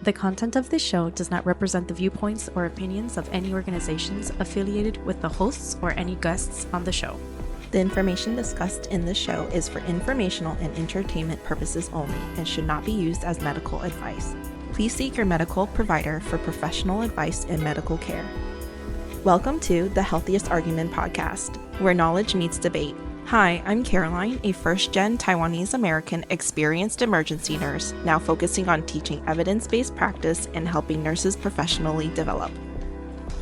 The content of this show does not represent the viewpoints or opinions of any organizations affiliated with the hosts or any guests on the show. The information discussed in this show is for informational and entertainment purposes only and should not be used as medical advice. Please seek your medical provider for professional advice and medical care. Welcome to the Healthiest Argument podcast, where knowledge meets debate. Hi, I'm Caroline, a first-gen Taiwanese American experienced emergency nurse, now focusing on teaching evidence-based practice and helping nurses professionally develop.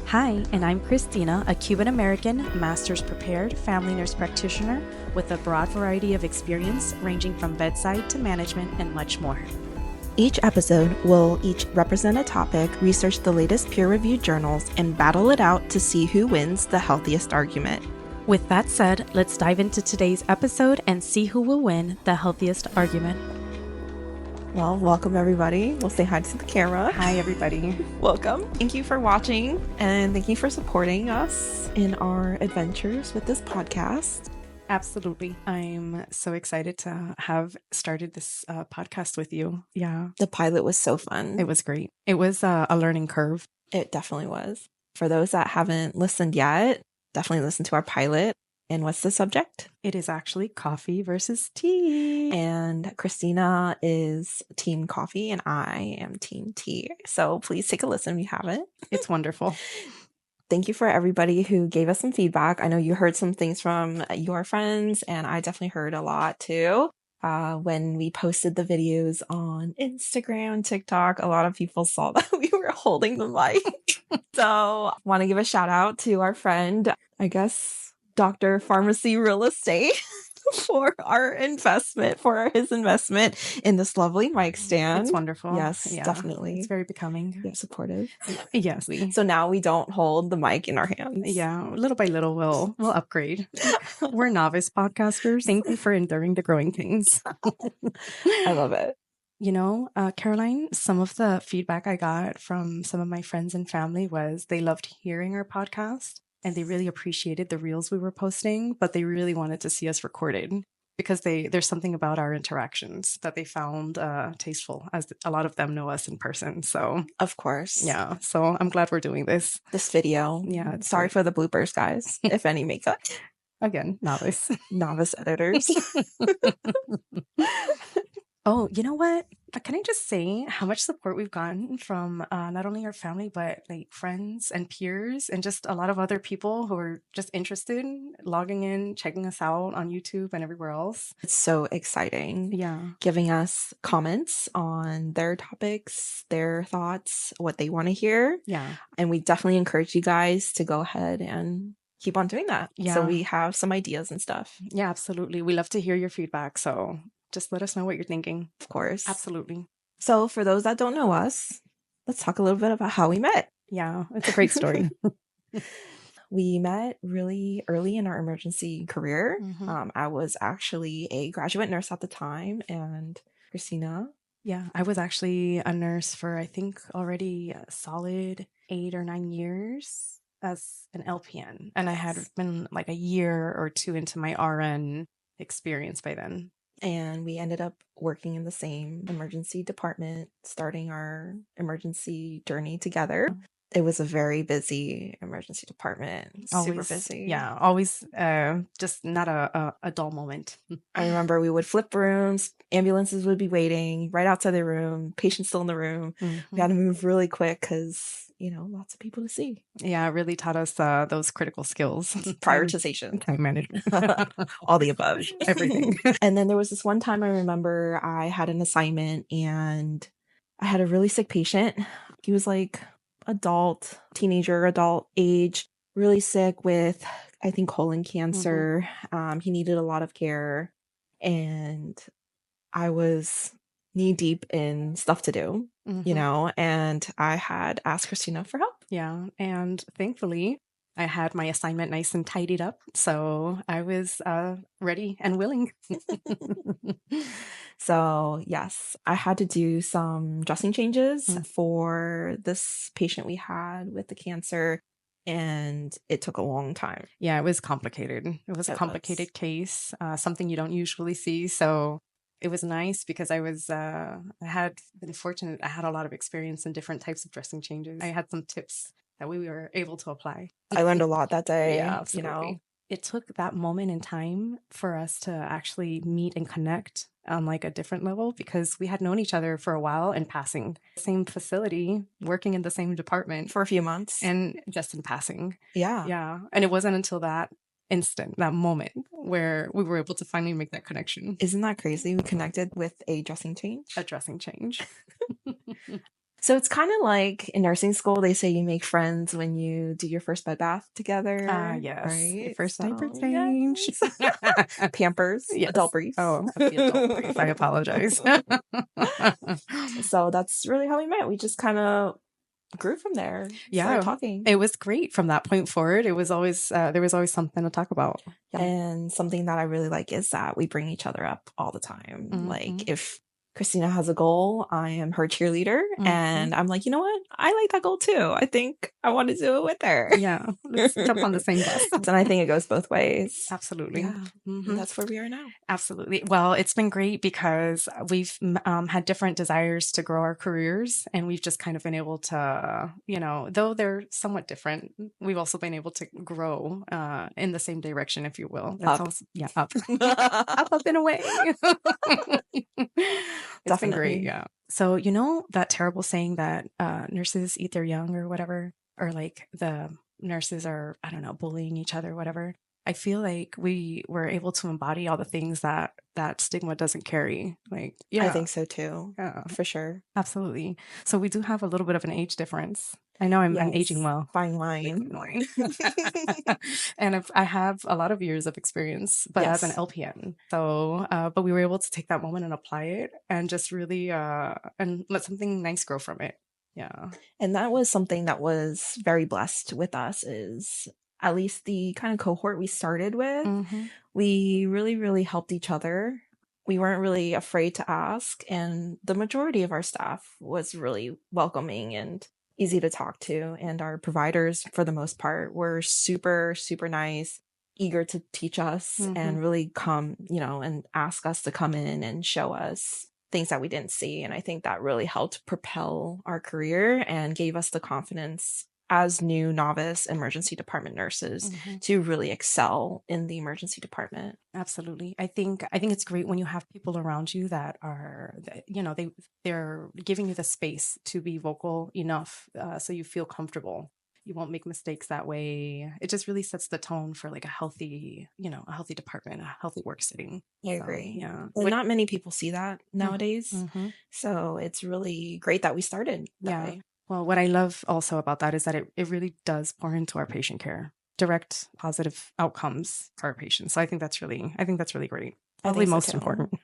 Hi, and I'm Christina, a Cuban American, master's prepared family nurse practitioner with a broad variety of experience ranging from bedside to management and much more. Each episode will each represent a topic, research the latest peer-reviewed journals, and battle it out to see who wins the healthiest argument. With that said, let's dive into today's episode and see who will win the healthiest argument. Well, welcome everybody. We'll say hi to the camera. Hi, everybody. Welcome. Thank you for watching and thank you for supporting us in our adventures with this podcast. Absolutely. I'm so excited to have started this podcast with you. Yeah. The pilot was so fun. It was great. It was a learning curve. It definitely was. For those that haven't listened yet, definitely listen to our pilot. And what's the subject? It is actually coffee versus tea. And Christina is team coffee and I am team tea. So please take a listen if you haven't. It's wonderful. Thank you for everybody who gave us some feedback. I know you heard some things from your friends, and I definitely heard a lot too. When we posted the videos on Instagram, TikTok, a lot of people saw that we were holding the mic. So want to give a shout out to our friend, I guess, Dr. Pharmacy Real Estate for his investment in this lovely mic stand. It's wonderful. Yes, yeah, definitely. It's very becoming. Yeah, supportive. Yes. So now we don't hold the mic in our hands. Yeah, little by little we'll upgrade. We're novice podcasters. Thank you for enduring the growing pains. I love it. You know, Caroline, some of the feedback I got from some of my friends and family was they loved hearing our podcast and they really appreciated the reels we were posting, but they really wanted to see us recorded because there's something about our interactions that they found tasteful, as a lot of them know us in person. So, of course. Yeah. So I'm glad we're doing this video. Yeah. Sorry for the bloopers, guys, if any make up. Again, novice editors. Oh, you know what? Can I just say how much support we've gotten from not only our family, but like friends and peers and just a lot of other people who are just interested in logging in, checking us out on YouTube and everywhere else. It's so exciting. Yeah. Giving us comments on their topics, their thoughts, what they want to hear. Yeah. And we definitely encourage you guys to go ahead and keep on doing that. Yeah. So we have some ideas and stuff. Yeah, absolutely. We love to hear your feedback. So just let us know what you're thinking. Of course. Absolutely. So for those that don't know us, let's talk a little bit about how we met. Yeah, it's a great story. We met really early in our emergency career. Mm-hmm. I was actually a graduate nurse at the time, and Christina. Yeah, I was actually a nurse for, I think, already a solid 8 or 9 years as an LPN. And I had been like a year or two into my RN experience by then. And we ended up working in the same emergency department, starting our emergency journey together. It was a very busy emergency department. Super busy. Yeah, always just not a dull moment. I remember we would flip rooms, ambulances would be waiting right outside the room, patients still in the room. Mm-hmm. We had to move really quick because, lots of people to see. Yeah, it really taught us those critical skills. Prioritization. Time management. All the above. Everything. And then there was this one time I remember I had an assignment and I had a really sick patient. He was like teenager, adult age, really sick with, I think, colon cancer. Mm-hmm. He needed a lot of care. And I was knee deep in stuff to do, and I had asked Christina for help. Yeah. And thankfully, I had my assignment nice and tidied up. So I was ready and willing. So yes, I had to do some dressing changes for this patient we had with the cancer. And it took a long time. Yeah, it was complicated. It was a complicated case, something you don't usually see. So It was nice because I had been fortunate. I had a lot of experience in different types of dressing changes. I had some tips that we were able to apply. I learned a lot that Yeah, day, absolutely. It took that moment in time for us to actually meet and connect on like a different level because we had known each other for a while in passing. Same facility, working in the same department for a few months. and just in passing. Yeah. Yeah. And it wasn't until that instant, that moment where we were able to finally make that connection. Isn't that crazy? We connected with a dressing change. A dressing change. So it's kind of like in nursing school, they say you make friends when you do your first bed bath together. Yes. Right? Your first diaper change. Yes. Pampers, yes. adult briefs. Oh, the adult brief. I apologize. So that's really how we met. We just kind of grew from there. Yeah. Started talking. It was great from that point forward. It was always, there was always something to talk about. Yeah. And something that I really like is that we bring each other up all the time. Mhm. Like if Christina has a goal, I am her cheerleader. And I'm like, you know what? I like that goal too. I think I want to do it with her. Yeah. Let's jump on the same bus. And I think it goes both ways. Absolutely. Yeah. And that's where we are now. Absolutely. Well, it's been great because we've had different desires to grow our careers, and we've just kind of been able to, you know, though they're somewhat different, we've also been able to grow in the same direction, if you will. That's Up. Also, yeah, up. Up and away. It's been great. Yeah. So, you know, that terrible saying that nurses eat their young or whatever, or like the nurses are, I don't know, bullying each other, whatever. I feel like we were able to embody all the things that that stigma doesn't carry. Like, yeah. I think so too. Yeah. For sure. Absolutely. So we do have a little bit of an age difference. I know I'm aging well. Fine wine. And I have a lot of years of experience, but as an LPN. So, but we were able to take that moment and apply it and just really, and let something nice grow from it. Yeah. And that was something that was very blessed with us is at least the kind of cohort we started with, we really, really helped each other. We weren't really afraid to ask. And the majority of our staff was really welcoming and easy to talk to. And our providers, for the most part, were super, super nice, eager to teach us and really come, you know, and ask us to come in and show us things that we didn't see. And I think that really helped propel our career and gave us the confidence as new novice emergency department nurses to really excel in the emergency department. Absolutely. I think it's great when you have people around you that are, you know, they're giving you the space to be vocal enough so you feel comfortable. You won't make mistakes that way. It just really sets the tone for like a healthy, you know, a healthy department, a healthy work setting. I agree. Yeah. Well, not many people see that nowadays. So it's really great that we started that way. Well, what I love also about that is that it really does pour into our patient care, direct positive outcomes for our patients. So I think that's really great. Probably most important.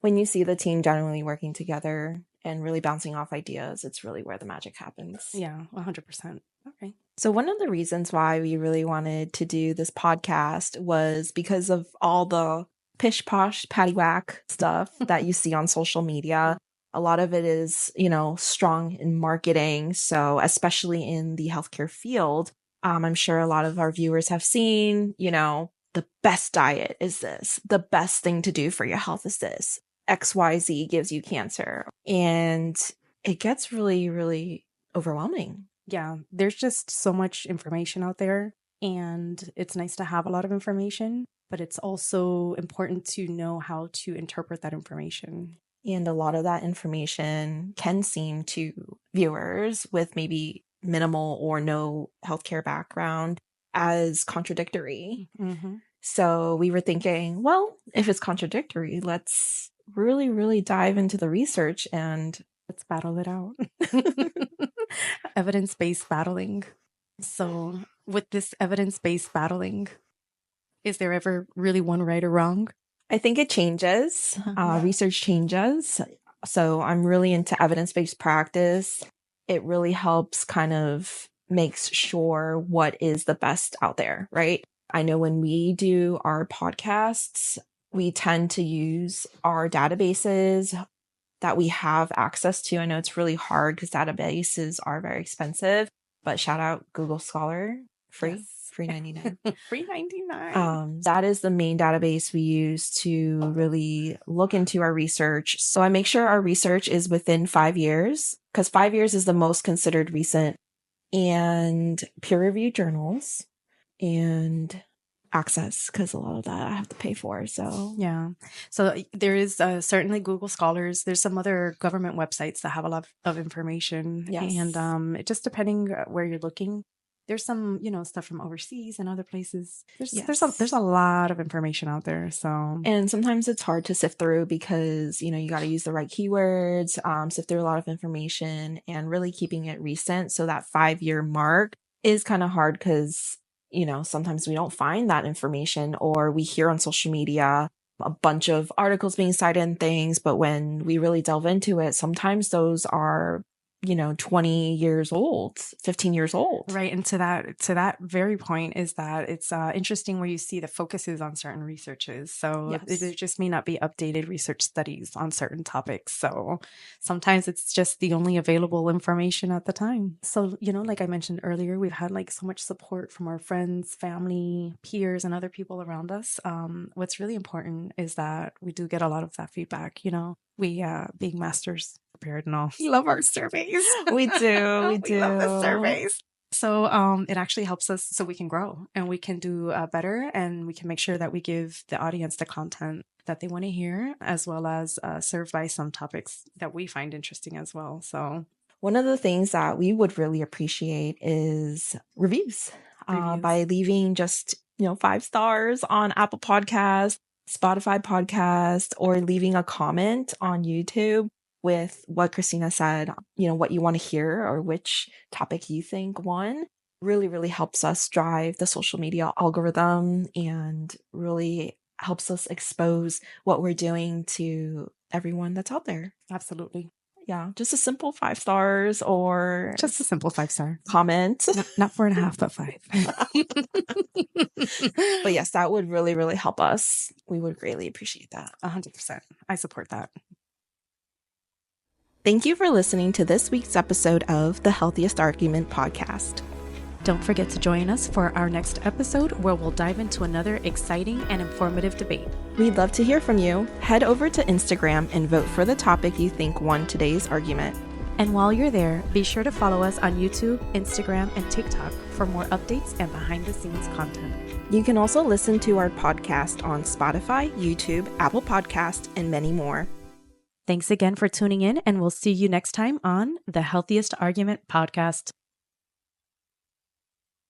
When you see the team generally working together and really bouncing off ideas, it's really where the magic happens. Yeah, 100%. Okay. So one of the reasons why we really wanted to do this podcast was because of all the pish posh patty whack stuff that you see on social media. A lot of it is, you know, strong in marketing. So especially in the healthcare field, I'm sure a lot of our viewers have seen, you know, the best diet is this. The best thing to do for your health is this. XYZ gives you cancer. And it gets really, really overwhelming. Yeah, there's just so much information out there. And it's nice to have a lot of information, but it's also important to know how to interpret that information. And a lot of that information can seem to viewers with maybe minimal or no healthcare background as contradictory. So we were thinking, well, if it's contradictory, let's really, really dive into the research and let's battle it out. Evidence-based battling. So with this evidence-based battling, is there ever really one right or wrong? I think it changes. Research changes. So I'm really into evidence-based practice. It really helps kind of makes sure what is the best out there, right? I know when we do our podcasts, we tend to use our databases that we have access to. I know it's really hard because databases are very expensive, but shout out Google Scholar free, Yes. free 99. Free 99. That is the main database we use to really look into our research. So I make sure our research is within 5 years, because 5 years is the most considered recent, and peer-reviewed journals and access, because a lot of that I have to pay for. So Yeah. So there is certainly Google Scholars. There's some other government websites that have a lot of information. yes. And it just depending where you're looking, there's some, stuff from overseas and other places. There's a lot of information out there. So And sometimes it's hard to sift through because, you got to use the right keywords, sift through a lot of information, and really keeping it recent. So that 5-year mark is kind of hard because, sometimes we don't find that information, or we hear on social media a bunch of articles being cited and things. But when we really delve into it, sometimes those are 20 years old, 15 years old. Right. And to that very point is that it's interesting where you see the focuses on certain researches. So there just may not be updated research studies on certain topics. So sometimes it's just the only available information at the time. So, like I mentioned earlier, we've had like so much support from our friends, family, peers, and other people around us. What's really important is that we do get a lot of that feedback. We, being masters prepared and all, love our surveys. We do. We do. Love the surveys. So it actually helps us so we can grow and we can do better, and we can make sure that we give the audience the content that they want to hear, as well as serve by some topics that we find interesting as well. So one of the things that we would really appreciate is reviews. By leaving just 5 stars on Apple Podcasts, Spotify Podcast, or leaving a comment on YouTube with what Christina said, what you want to hear or which topic you think won, really, really helps us drive the social media algorithm and really helps us expose what we're doing to everyone that's out there. Absolutely. Yeah, just a simple 5 stars, or just a simple 5-star comment. Not 4.5, but 5. But yes, that would really, really help us. We would greatly appreciate that. 100%. I support that. Thank you for listening to this week's episode of the Healthiest Argument podcast. Don't forget to join us for our next episode, where we'll dive into another exciting and informative debate. We'd love to hear from you. Head over to Instagram and vote for the topic you think won today's argument. And while you're there, be sure to follow us on YouTube, Instagram, and TikTok for more updates and behind-the-scenes content. You can also listen to our podcast on Spotify, YouTube, Apple Podcast, and many more. Thanks again for tuning in, and we'll see you next time on the Healthiest Argument podcast.